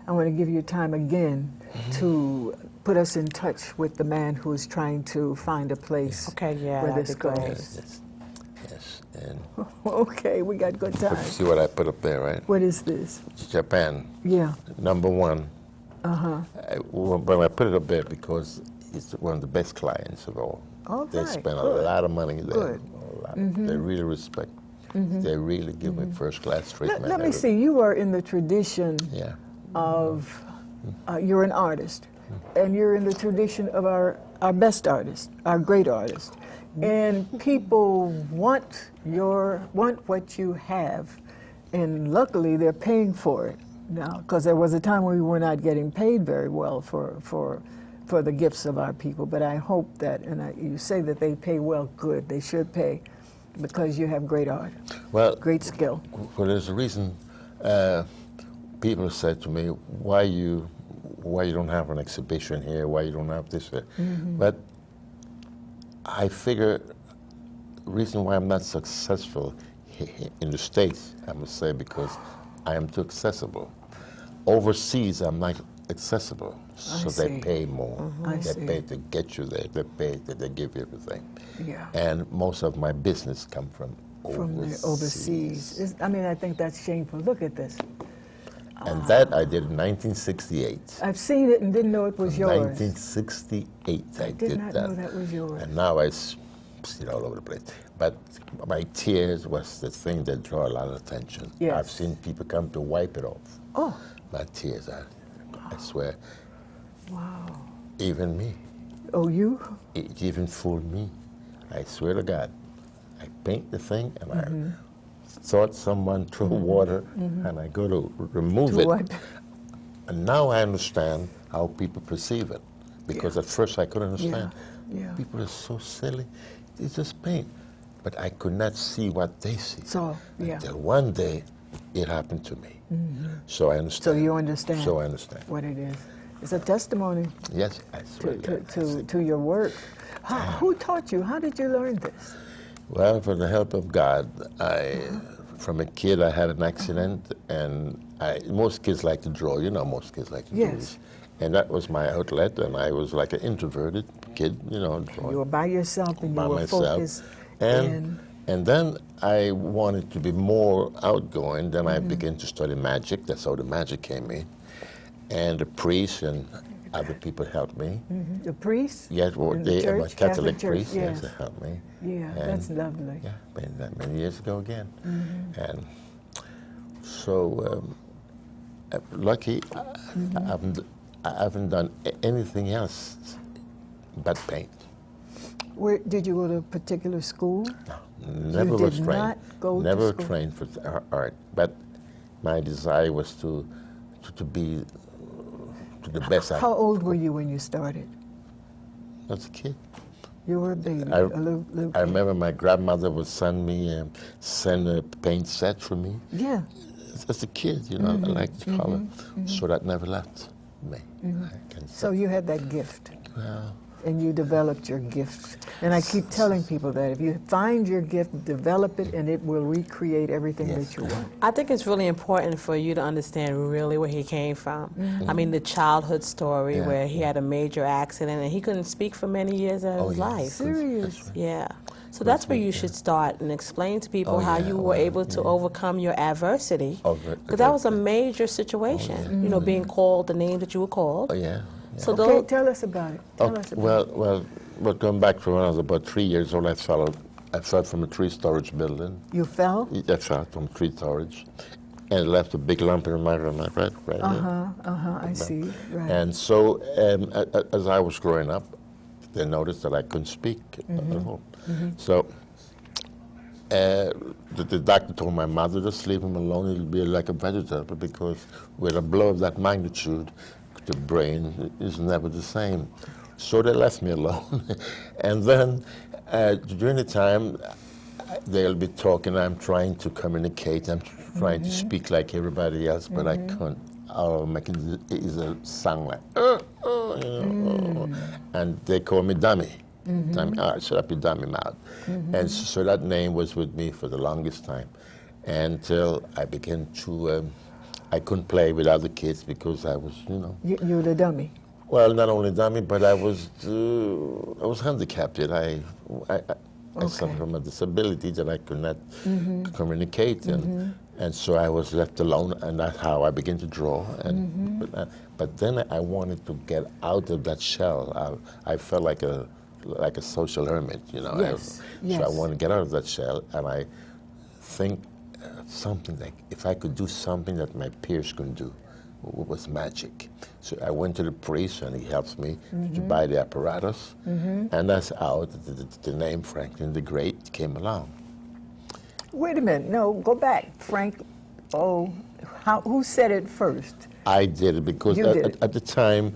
I want to give you time again to put us in touch with the man who is trying to find a place Okay, yeah, where that'd this be great. goes. Yes. Yes, and Okay, we got good time. see what I put up there, right? What is this? Japan, Yeah. #1. Uh-huh. But I put it up there because it's one of the best clients of all. All They right, spend a good. lot of money there. Good. A lot. They really respect. They really give me first-class treatment. Let me see, you are in the tradition Yeah. of, you're an artist, and you're in the tradition of our best artist, our great artist. And people want what you have, and luckily they're paying for it now, because there was a time when we were not getting paid very well for the gifts of our people. But I hope that, and you say that they pay well, good, they should pay, because you have great art, Well, great skill. well, there's a reason. People said to me, why you don't have an exhibition here? Why you don't have this here? But I figure the reason why I'm not successful in the States, I must say, because I am too accessible. Overseas, I'm not accessible, so they pay more. They pay to get you there. They pay that they give you everything. Yeah. And most of my business come from overseas. I mean, I think that's shameful. Look at this. And that I did in 1968. I've seen it and didn't know it was yours. 1968 I did not know that was yours. And now I see it all over the place. But my tears was the thing that draw a lot of attention. Yes. I've seen people come to wipe it off. Oh. My tears, I swear. Wow. Even me. Oh, you? It even fooled me. I swear to God. I paint the thing and I thought someone threw water and I go to remove it. What? And now I understand how people perceive it. Because at first I couldn't understand. Yeah. People are so silly. They just paint. But I could not see what they see. So, yeah. Until one day it happened to me. So I understand. So you understand. So I understand. What it is. It's a testimony Yes, I swear. to your work. Who taught you? How did you learn this? Well, for the help of God, from a kid, I had an accident, and most kids like to draw. You know, most kids like to do this. And that was my outlet, and I was like an introverted kid, drawing. You were by yourself, and by you were myself. focused. And then I wanted to be more outgoing. Then I began to study magic. That's how the magic came in. And the priest and other people helped me. The priest? Yes, well, the church, Catholic church, priests, yes. they helped me. Yeah, that's lovely. Yeah, been that many years ago again. And so, lucky, I haven't done anything else but paint. Where did you go to a particular school? No, never was trained. Not go never to school. trained for art, but my desire was to be to the best. How old were you when you started? As a kid. You were a baby, I a little kid. I remember my grandmother would send a paint set for me. Yeah. As a kid, I liked the color, so that never left me. So you had that gift. Well, And you developed your gift. And I keep telling people that if you find your gift, develop it, and it will recreate everything that you want. I think it's really important for you to understand really where he came from. I mean, the childhood story where he had a major accident and he couldn't speak for many years of his life. Serious? Yeah. So that's where you should start and explain to people how you were able to overcome your adversity. Because that was a major situation, being called the name that you were called. Oh, yeah. So okay, tell us about it. Tell us about it. Well, going back to when I was about 3 years old, I fell from a tree storage building. You fell? I fell from tree storage, and it left a big lump in my right there. I see. Right. And so, as I was growing up, they noticed that I couldn't speak at all. So, the doctor told my mother, just leave him alone, he'll be like a vegetable, because with a blow of that magnitude, the brain is never the same. So they left me alone. And then during the time, they'll be talking, I'm trying to communicate, I'm trying to speak like everybody else, but I can't. All I'm making is a sound like, and they call me dummy. Dummy, shut up, you dummy mouth. And so that name was with me for the longest time, until I began to, I couldn't play with other kids because I was, You were the dummy. Well, not only dummy, but I was handicapped. I suffer from a disability that I could not communicate, and so I was left alone, and that's how I began to draw. And but then I wanted to get out of that shell. I felt like a social hermit, you know. Yes. So I wanted to get out of that shell, and I think something like if I could do something that my peers couldn't do, was magic. So I went to the priest, and he helps me to buy the apparatus, and that's how the name Franklin the Great came along. Wait a minute. No, go back, Frank. Oh, who said it first? I did it because You did. At the time,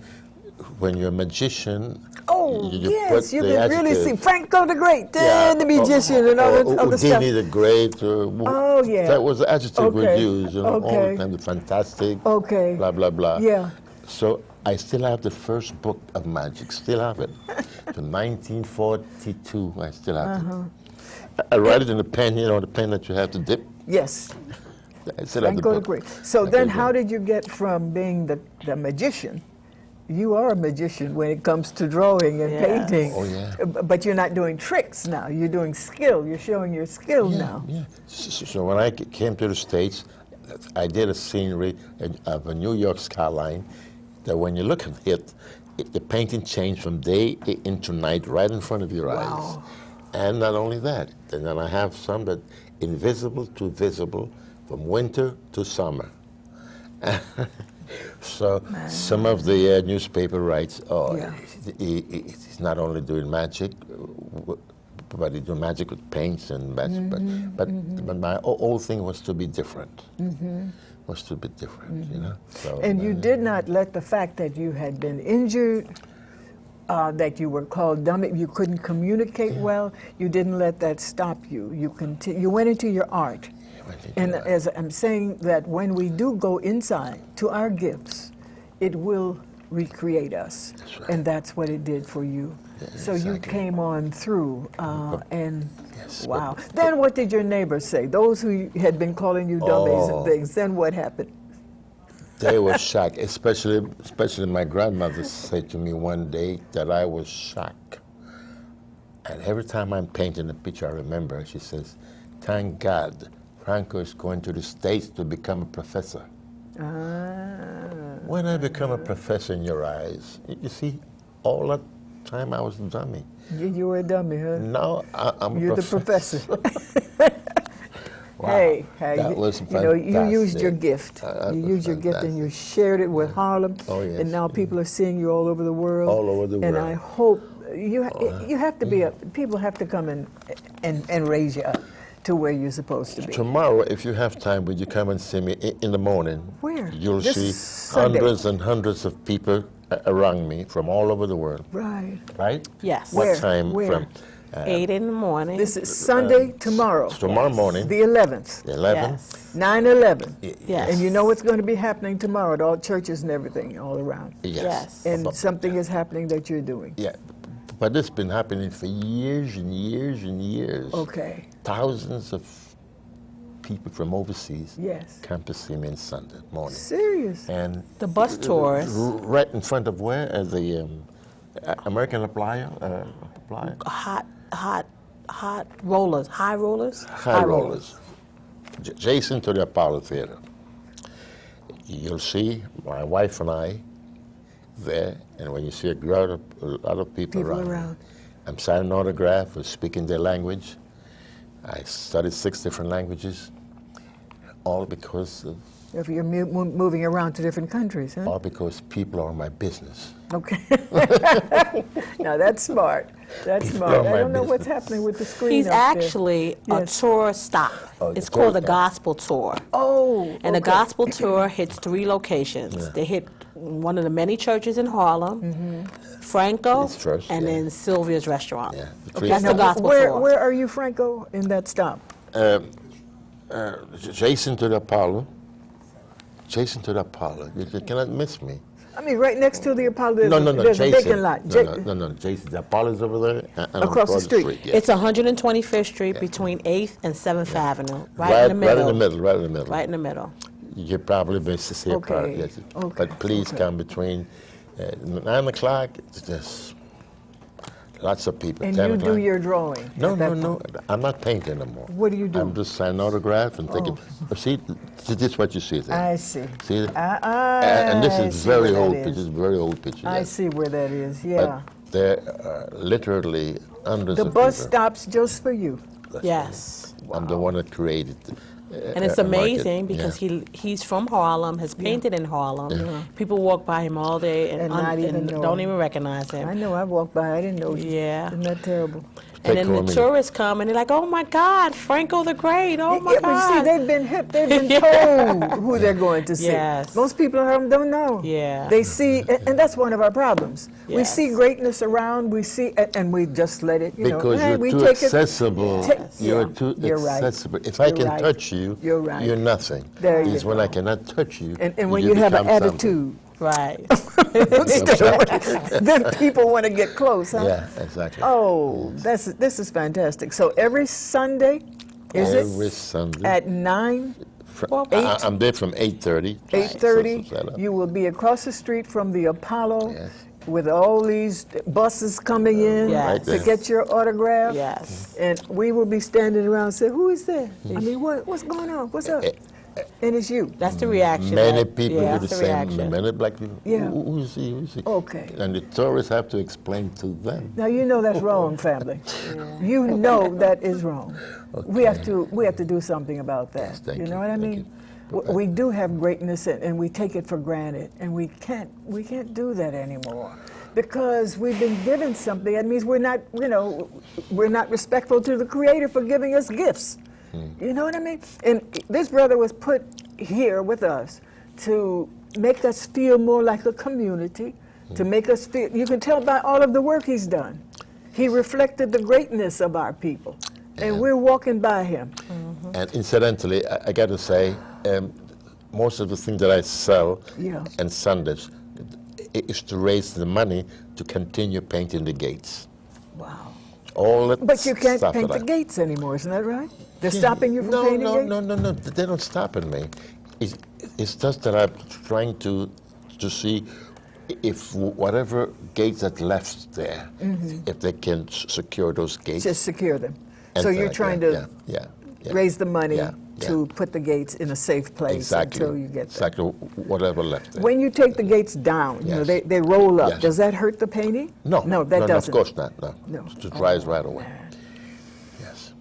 when you're a magician, Oh, you yes, put you the can really adjective. see Franco the Great, the magician, and all that other stuff. Houdini the Great. Oh, yeah. That was the adjective we Okay, used, you know, all the okay. time, the fantastic, Okay. blah, blah, blah. Yeah. So I still have the first book of magic, still have it. From 1942, I still have it. I write it in a pen, you know, the pen that you have to dip. Yes, I still have the Franco the book. Great. So Franco then the how Great. did you get from being the magician? You are a magician when it comes to drawing and Yes. painting. Oh, yeah. But you're not doing tricks now. You're doing skill. You're showing your skill now. Yeah. So when I came to the States, I did a scenery of a New York skyline that when you look at it, the painting changed from day into night right in front of your eyes. Wow. And not only that, then I have some that invisible to visible from winter to summer. So some of the newspaper writes, Yeah. he's not only doing magic, but he do magic with paints and magic. But my whole thing was to be different. Was to be different, you know. So, And you did not let the fact that you had been injured, that you were called dumb, you couldn't communicate well, you didn't let that stop you. You went into your art. And as I'm saying that when we do go inside to our gifts, it will recreate us. That's right. And that's what it did for you. Yeah, So you exactly. came on through, and Yes, wow. Then what did your neighbors say? Those who had been calling you dummies and things, then what happened? They were shocked, especially my grandmother said to me one day that I was shocked. And every time I'm painting a picture, I remember, she says, thank God, Franco is going to the States to become a professor. When I become a professor in your eyes, you see, all that time I was a dummy. You were a dummy, huh? Now I'm You're a the professor. Wow, Hey, that was you know, you used your fantastic. gift. That You was used your gift and you shared it with Harlem. Oh, yes. And now people are seeing you all over the world. All over the And world. I hope you have to be people have to come and raise you up to where you're supposed to be. Tomorrow, if you have time, would you come and see me in the morning? Where? You'll This see Sunday. hundreds and hundreds of people around me from all over the world. Right. Right? Yes. What Where? time Where? from? 8 in the morning. This is Sunday, tomorrow. Tomorrow morning, The 11th. the 11th. Yes. 9/11. Yes. And you know what's going to be happening tomorrow at all churches and everything all around. Yes. And But- something is happening that you're doing. Yeah, but it's been happening for years and years and years. Okay. Thousands of people from overseas Yes. come to see me on Sunday morning. Serious. And The bus tours. right in front of where? The American Applier? Hot rollers, high rollers. High rollers. Jason to the Apollo Theater. You'll see my wife and I there, and when you see a lot of people around. I'm signing autographs, we're speaking their language. I studied 6 different languages, all because of, If you're moving around to different countries, huh? all because people are my business. Okay. Now that's smart. That's People smart. are I my don't know what's business. happening with the screen. He's up there. actually Yes. a tour stop. Oh, It's the called tour the stop. Gospel Tour. Oh. And the okay. Gospel Tour hits 3 locations. Yeah. They hit one of the many churches in Harlem, Franco, It's first, and yeah. then Sylvia's Restaurant. Yeah, the That's three the Gospel Where Tour. are you, Franco, in that stop? Jason to the Apollo. Jason to the Apollo. You cannot miss me. I mean, right next to the Apollo. No, There's Jason. a vacant lot. No, Jason. The Apollo's over there. And Across the street. Yeah. It's 125th Street between 8th and 7th Avenue, right in the Right middle. in the middle, right in the middle. Right in the middle. You probably miss to see a part. Okay, Yes. okay, But please okay. come between 9 o'clock. Just Lots of people. And 10 you do o'clock. your drawing. No, at that no, point. no. I'm not painting anymore. What do you do? I'm just signing autographs and taking. See, this is what you see there. I see. See, I and this see is very where that old is. pictures. Very old pictures. I yes. see where that is, yeah. But there are literally hundreds The of bus people. stops just for you. Yes. I'm the one that created. And it's a market. amazing because Yeah. he's from Harlem, has painted in Harlem. People walk by him all day And not even know don't him. even recognize him. I know, I walked by, I didn't know. Yeah. Isn't that terrible? And then Take the home and- tourists come and they're like, "Oh my God, Franco the Great! Oh my Yeah, but you see, God!" they've been hip, they've been told who they're going to see. Yes. Most people at home don't know. Yeah. They see, and that's one of our problems. We Yes. see greatness around, we see, and we just let it, you know. Because hey, you're we too take it- accessible. Yes. You're Yeah, too you're right. accessible. If I You're can right. touch you, You're right. you're nothing. There you It's when go. I cannot touch you. And when you have an become something. attitude, Right. then people want to get close, huh? Yeah, exactly. Oh, this is fantastic. So every Sunday, is Every it? Sunday. At 9, Well, I'm there from 8:30. 8:30, So, you will be across the street from the Apollo Yes. with all these buses coming in Yes. Right to there. get your autograph. Yes. And we will be standing around and say, who is that? I mean, what's going on? What's up? And it's you. That's the reaction. Many people yeah, do the that's same. reaction. Many black people. Yeah. Who is he? Who is he? Okay. And the tourists have to explain to them. Now you know that's wrong, family. You know that is wrong. We have to do something about that. Yes, thank you know you, what I thank mean? you. We do have greatness, and we take it for granted, and we can't do that anymore, because we've been given something. That means we're not respectful to the Creator for giving us gifts. You know what I mean? And this brother was put here with us to make us feel more like a community, to make us feel, you can tell by all of the work he's done. He reflected the greatness of our people, and we're walking by him. And incidentally, I got to say, most of the things that I sell Yeah. on Sundays is to raise the money to continue painting the gates. Wow. All that But you can't stuff paint that the I- gates anymore, isn't that right? They're stopping you from No, painting no, gates? no. They don't stop at me. It's just that I'm trying to see if whatever gates that left there, if they can secure those gates. Just secure them. and So things you're like trying that. to Yeah. raise the money Yeah, to put the gates in a safe place Exactly. until you get there. Exactly. Whatever left there. When you take the gates down, you know, Yes. they roll up. Yes. Does that hurt the painting? No, No, that doesn't. Of course not. No, No. It dries right away. Yes,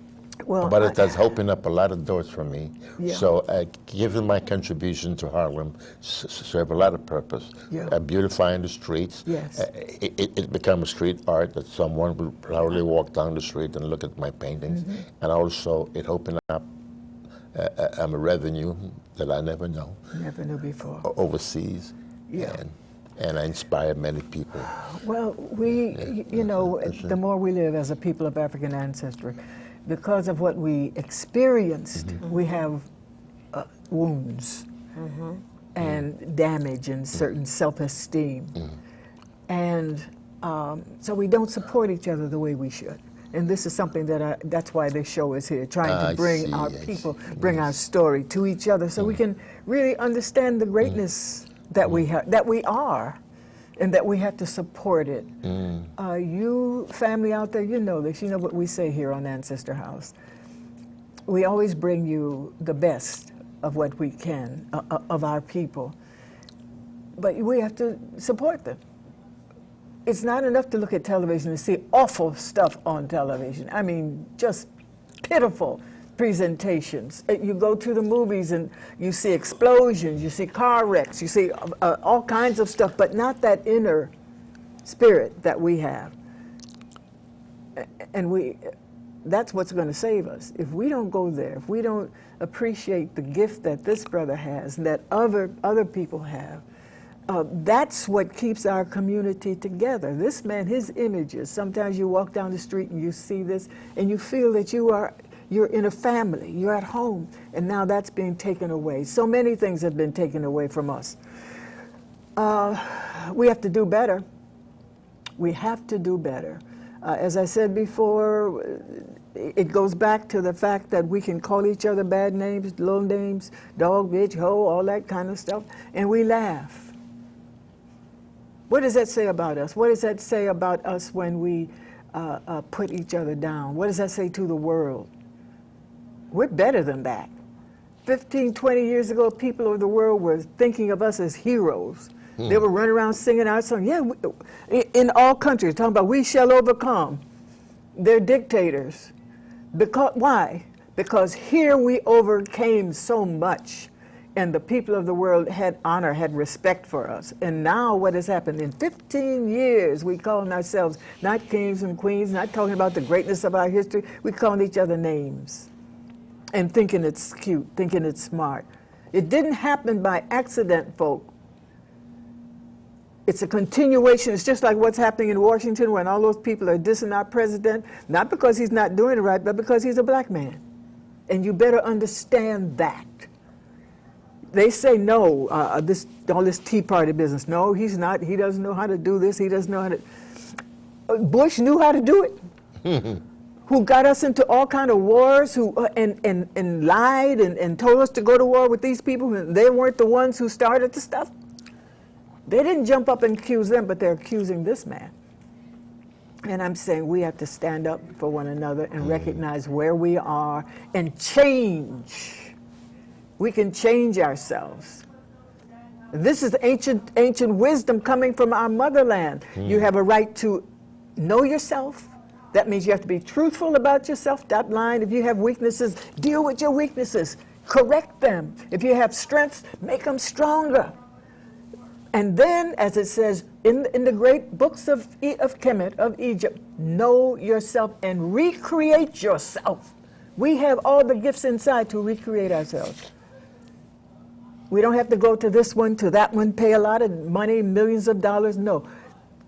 Well, but it has opened up a lot of doors for me. Yeah. So, given my contribution to Harlem, serve a lot of purpose. Yeah. Beautifying the streets. Yes. It become a street art that someone will proudly walk down the street and look at my paintings, and also it opened up a revenue that I never know never knew before. overseas. Yeah. And I inspire many people. Well, the more we live as a people of African ancestry, because of what we experienced, we have wounds and damage and certain self-esteem. And so we don't support each other the way we should. And this is something that's why this show is here, trying to I bring see, our yes. people, bring our story to each other so we can really understand the greatness that we have, that we are, and that we have to support it. You family out there, you know this, you know what we say here on Ancestor House. We always bring you the best of what we can, of our people. But we have to support them. It's not enough to look at television and see awful stuff on television. I mean, just pitiful presentations. You go to the movies and you see explosions, you see car wrecks, you see all kinds of stuff, but not that inner spirit that we have. And that's what's going to save us. If we don't go there, if we don't appreciate the gift that this brother has and that other people have, that's what keeps our community together. This man, his images, sometimes you walk down the street and you see this and you feel that you're in a family, you're at home, and now that's being taken away. So many things have been taken away from us. We have to do better. We have to do better. As I said before, it goes back to the fact that we can call each other bad names, little names, dog, bitch, hoe, all that kind of stuff, and we laugh. What does that say about us? What does that say about us when we put each other down. What does that say to the world? We're better than that. 15, 20 years ago, people of the world were thinking of us as heroes. They were running around singing our song. Yeah, in all countries, talking about we shall overcome. They're dictators. Why? Because here we overcame so much, and the people of the world had honor, had respect for us. And now what has happened? In 15 years, we calling ourselves not kings and queens, not talking about the greatness of our history. We calling each other names and thinking it's cute, thinking it's smart. It didn't happen by accident, folk. It's a continuation. It's just like what's happening in Washington when all those people are dissing our president, not because he's not doing it right, but because he's a black man. And you better understand that. They say no, all this Tea Party business. No, he's not. He doesn't know how to do this. He doesn't know how to. Bush knew how to do it. Who got us into all kind of wars, who and lied and told us to go to war with these people. They weren't the ones who started the stuff. They didn't jump up and accuse them, but they're accusing this man. And I'm saying we have to stand up for one another and recognize where we are and change. We can change ourselves. This is ancient wisdom coming from our motherland. You have a right to know yourself. That means you have to be truthful about yourself. Stop lying. If you have weaknesses, deal with your weaknesses. Correct them. If you have strengths, make them stronger. And then, as it says in the great books of Kemet, of Egypt, know yourself and recreate yourself. We have all the gifts inside to recreate ourselves. We don't have to go to this one, to that one, pay a lot of money, millions of dollars. No.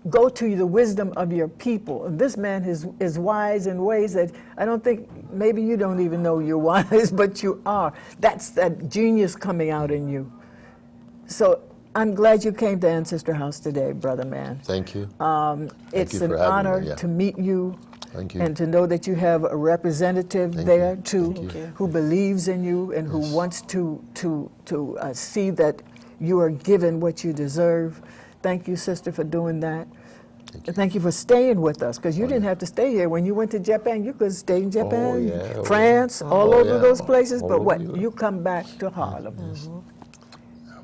Go to the wisdom of your people. And this man is wise in ways that I don't think, maybe you don't even know you're wise, but you are. That's that genius coming out in you. So I'm glad you came to Ancestor House today, brother man. Thank you. It's an honor to meet you. Thank you. And to know that you have a representative there too, who believes in you and who wants to see that you are given what you deserve. Thank you, sister, for doing that. Thank you for staying with us, because you didn't have to stay here. When you went to Japan, you could stay in Japan, France, all over those places. But what? You come back to Harlem.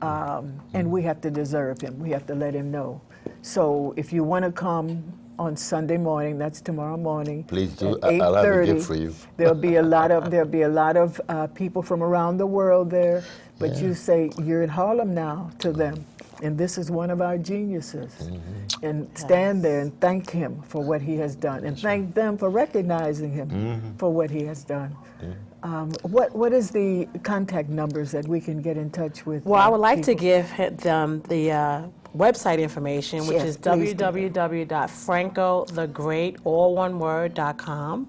And we have to deserve him. We have to let him know. So if you want to come on Sunday morning, that's tomorrow morning. Please do. I'll have a gift for you. There'll be a lot of people from around the world there. But you say you're in Harlem now to them. And this is one of our geniuses. And stand there and thank him for what he has done. And thank them for recognizing him for what he has done. What is the contact numbers that we can get in touch with? Well, I would like to give them the website information, which is www.francothegreat.com.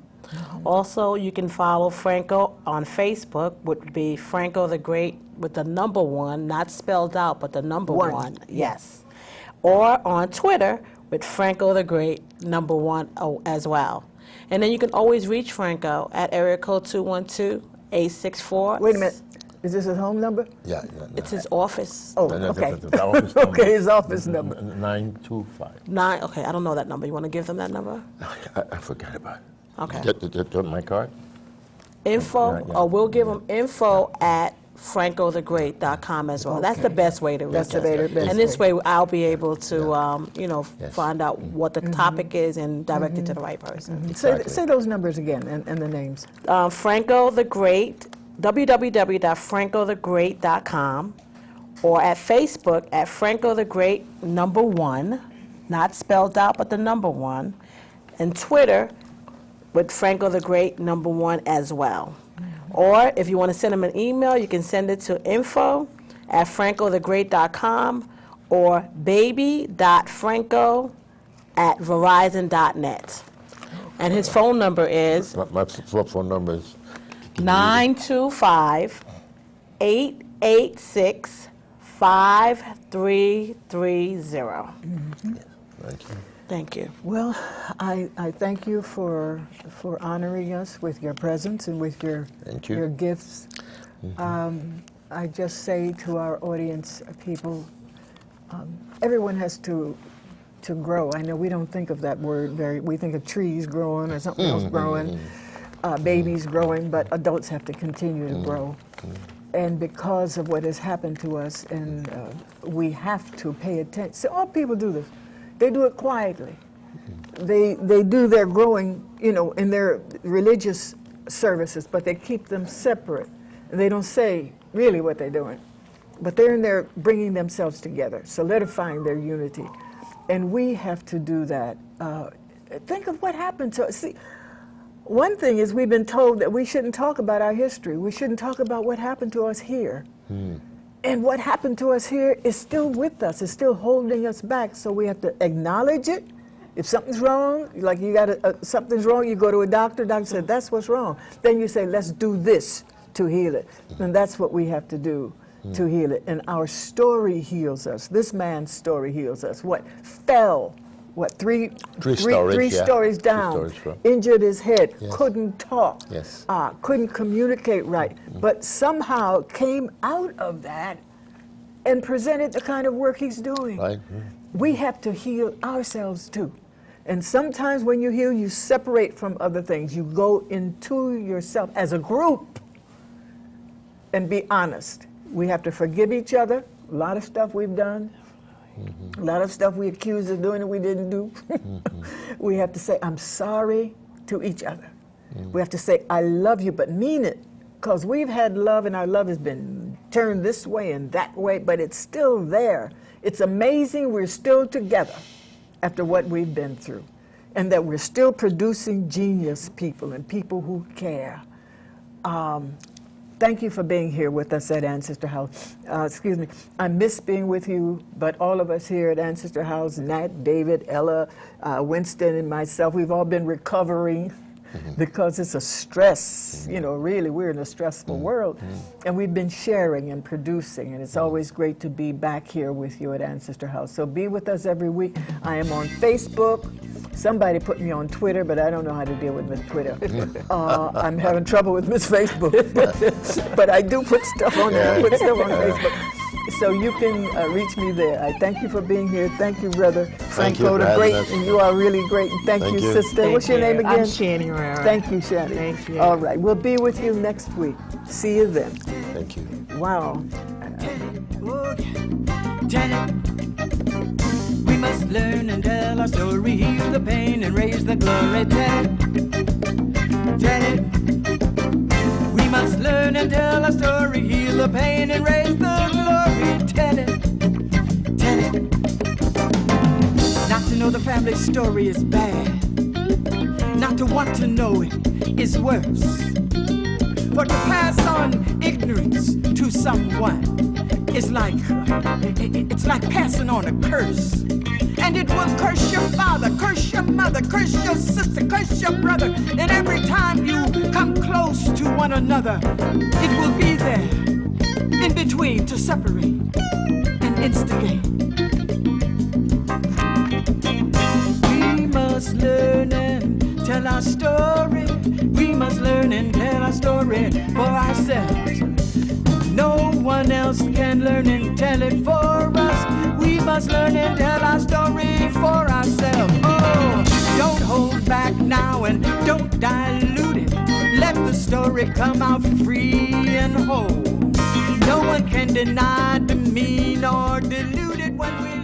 Also, you can follow Franco on Facebook, would be Franco the Great with the number 1, not spelled out, but the number 1. Yes. Or on Twitter with Franco the Great, number 1 as well. And then you can always reach Franco at area code 212-864. Wait a minute. Is this his home number? Yeah. It's his office. Oh, okay. Okay, his office number. 925. Okay, I don't know that number. You want to give them that number? I forgot about it. Okay. Get my card? We'll give them info at francothegreat.com as well. That's the best way to reach us. And this way I'll be able to, find out what the topic is and direct it to the right person. Exactly. Say those numbers again and the names. Franco the Great, www.francothegreat.com, or at Facebook at Franco the Great, number 1, not spelled out, but the number 1, and Twitter with Franco the Great, number 1 as well. Or if you want to send them an email, you can send it to info@francothegreat.com or baby.franco@verizon.net. And his phone number is my phone number is 925-886-5330. Thank you. Thank you. Well, I thank you for honoring us with your presence and with your gifts. I just say to our audience, people, everyone has to to grow. I know we don't think of that word we think of trees growing or something else growing, babies growing, but adults have to continue to grow. And because of what has happened to us, and we have to pay attention. So all people do this. They do it quietly. They do their growing, you know, in their religious services, but they keep them separate. And they don't say really what they're doing. But they're in there bringing themselves together, solidifying their unity. And we have to do that. Think of what happened to us. See, one thing is we've been told that we shouldn't talk about our history. We shouldn't talk about what happened to us here. And what happened to us here is still with us. It's still holding us back. So we have to acknowledge it. If something's wrong, like you got something's wrong, you go to a doctor. Doctor said, that's what's wrong. Then you say, let's do this to heal it. And that's what we have to do to heal it. And our story heals us. This man's story heals us. What? Fell. What, three stories down, injured his head, couldn't talk, couldn't communicate right, but somehow came out of that and presented the kind of work he's doing. Right. We have to heal ourselves too. And sometimes when you heal, you separate from other things. You go into yourself as a group and be honest. We have to forgive each other. A lot of stuff we've done. A lot of stuff we accused of doing that we didn't do. We have to say, I'm sorry to each other. We have to say, I love you, but mean it. Because we've had love, and our love has been turned this way and that way, but it's still there. It's amazing we're still together after what we've been through, and that we're still producing genius people and people who care. Thank you for being here with us at Ancestor House. Excuse me, I miss being with you, but all of us here at Ancestor House, Nat, David, Ella, Winston, and myself, we've all been recovering because it's a stress. You know, really, we're in a stressful world. And we've been sharing and producing, and it's always great to be back here with you at Ancestor House. So be with us every week. I am on Facebook. Somebody put me on Twitter, but I don't know how to deal with Miss Twitter. I'm having trouble with Miss Facebook. But I do put stuff on there. I put stuff on Facebook. So you can reach me there. I thank you for being here. Thank you, Brother Franco, the great, and you are really great. And thank you, sister. What's your name again? I'm Shani Herrera. Thank you, Shani. Thank you. All right, we'll be with you next week. See you then. Thank you. Wow. We must learn and tell our story, heal the pain and raise the glory. Tell it. We must learn and tell our story, heal the pain and raise the glory. Tell it. Not to know the family story is bad. Not to want to know it is worse. For to pass on ignorance to someone is like, it's like passing on a curse. And it will curse your father, curse your mother, curse your sister, curse your brother. And every time you come close to one another, it will be there in between to separate and instigate. We must learn and tell our story. We must learn and tell our story for ourselves. No one else can learn and tell it for us. We must learn and tell our story for ourselves. Oh, don't hold back now and don't dilute it. Let the story come out free and whole. No one can deny, demean, or dilute it when we